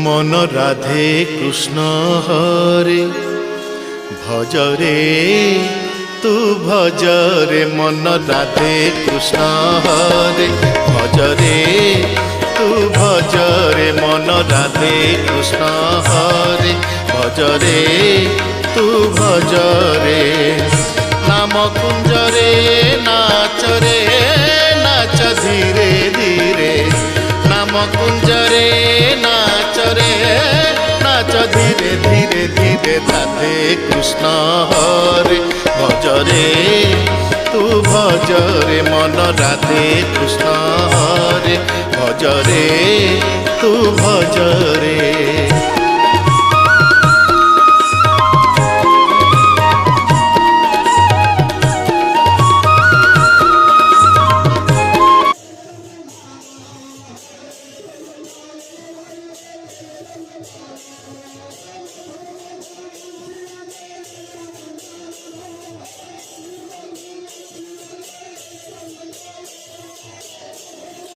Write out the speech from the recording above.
মন রাধে কৃষ্ণ হরে ভজরে তু ভজরে মন রাধে কৃষ্ণ হরে ভজরে তু ভজরে মন রাধে কৃষ্ণ হরে ভজরে তু ভজরে নাম কুঞ্জরে নাচরে নাচ ধীরে ধীরে নাম কুঞ্জরে নাচরে নাচ ধীরে ধীরে ধীরে রাধে কৃষ্ণ হরে ভজরে তু ভজরে মন রাধে কৃষ্ণ হরে ভজরে তু ভজরে